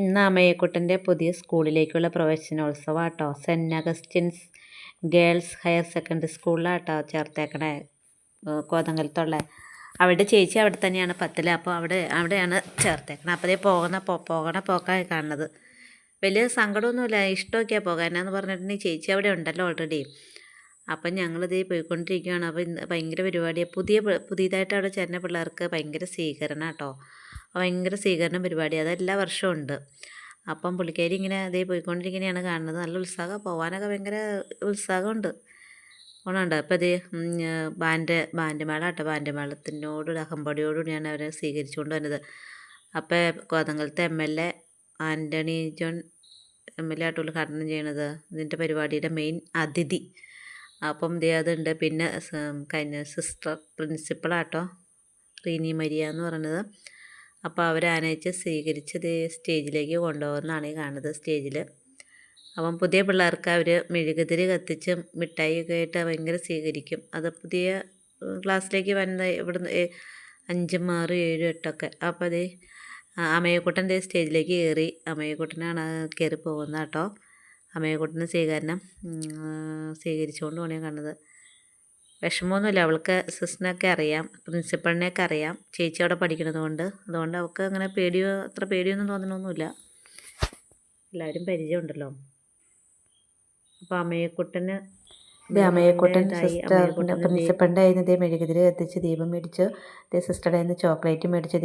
ഇന്ന് അമ്മയെക്കുട്ടൻ്റെ പുതിയ സ്കൂളിലേക്കുള്ള പ്രവേശനോത്സവം കേട്ടോ. Saint Augustine's girls higher secondary സ്കൂളിലാട്ടോ ചേർത്തേക്കണേ, കോതങ്കലത്തുള്ള. അവിടെ ചേച്ചി അവിടെ തന്നെയാണ് 10ൽ. അപ്പോൾ അവിടെയാണ് ചേർത്തേക്കണത്. അപ്പോൾ പോകണ പോക്കായി കാണുന്നത്. വലിയ സങ്കടമൊന്നുമില്ല, ഇഷ്ടമൊക്കെയാണ് പോകാൻ. എന്നാന്ന് പറഞ്ഞിട്ടുണ്ടെങ്കിൽ ചേച്ചി അവിടെ ഉണ്ടല്ലോ ഓൾറെഡി. അപ്പം ഞങ്ങളിത് പോയിക്കൊണ്ടിരിക്കുകയാണ്. അപ്പോൾ ഇന്ന് ഭയങ്കര പരിപാടിയാണ്. പുതിയതായിട്ട് അവിടെ ചേരുന്ന പിള്ളേർക്ക് ഭയങ്കര സ്വീകരണം കേട്ടോ. ഭയങ്കര സ്വീകരണം പരിപാടി, അതെല്ലാ വർഷവും ഉണ്ട്. അപ്പം പുള്ളിക്കാരി ഇങ്ങനെ പോയിക്കൊണ്ടിരിക്കുന്നതാണ് കാണുന്നത്. നല്ല ഉത്സാഹം, പോകാനൊക്കെ ഭയങ്കര ഉത്സാഹമുണ്ട്. ഓണമുണ്ട്. അപ്പോൾ ബാൻഡ് മേള കേട്ടോ. ബാൻഡ് മേളത്തിനോട് അകമ്പടിയോടുകൂടിയാണ് അവരെ സ്വീകരിച്ചുകൊണ്ട് വന്നത്. അപ്പോൾ കോതങ്കലത്തെ MLA ആൻ്റണി ജോൺ MLA ആയിട്ട് ഉദ്ഘാടനം ചെയ്യണത്, ഇതിൻ്റെ പരിപാടിയുടെ മെയിൻ അതിഥി. അപ്പം അതുണ്ട്. പിന്നെ സിസ്റ്റർ പ്രിൻസിപ്പളാട്ടോ, റീനി മരിയ എന്ന് പറയുന്നത്. അപ്പോൾ അവരാനയിച്ച് സ്വീകരിച്ചത് സ്റ്റേജിലേക്ക് കൊണ്ടുപോകുന്നതാണ് ഈ കാണുന്നത് സ്റ്റേജിൽ. അപ്പം പുതിയ പിള്ളേർക്ക് അവർ മെഴുകുതിരി കത്തിച്ചും മിഠായിയൊക്കെ ആയിട്ട് ഭയങ്കര സ്വീകരിക്കും. അത് പുതിയ ക്ലാസ്സിലേക്ക് വരുന്ന ഇവിടുന്ന് 5, 6, 7, 8 അപ്പോൾ അമ്മയെക്കുട്ടൻ സ്റ്റേജിലേക്ക് കയറി. അമ്മയെക്കുട്ടനാണ് കയറി പോകുന്നത് കേട്ടോ. അമ്മയെക്കുട്ടന് സ്വീകരിച്ചുകൊണ്ട് പോകണേ കാണുന്നത്. വിഷമമൊന്നുമില്ല, അവൾക്ക് സിസ്റ്ററിനെയൊക്കെ അറിയാം, പ്രിൻസിപ്പളിനെയൊക്കെ അറിയാം. ചേച്ചി അവിടെ പഠിക്കുന്നത് കൊണ്ട്. അതുകൊണ്ട് അവൾക്ക് അങ്ങനെ അത്ര പേടിയൊന്നും തോന്നണമൊന്നുമില്ല, എല്ലാവരും പരിചയമുണ്ടല്ലോ. അപ്പോൾ അമ്മയെക്കുട്ടൻ സിസ്റ്ററിൻ്റെ പ്രിൻസിപ്പളിൻ്റെ കയ്യിൽ നിന്ന് മെഴുകുതിരി കത്തിച്ച് ദീപം മേടിച്ച് സിസ്റ്ററുടെ കയ്യിൽ നിന്ന് ചോക്ലേറ്റ് മേടിച്ച്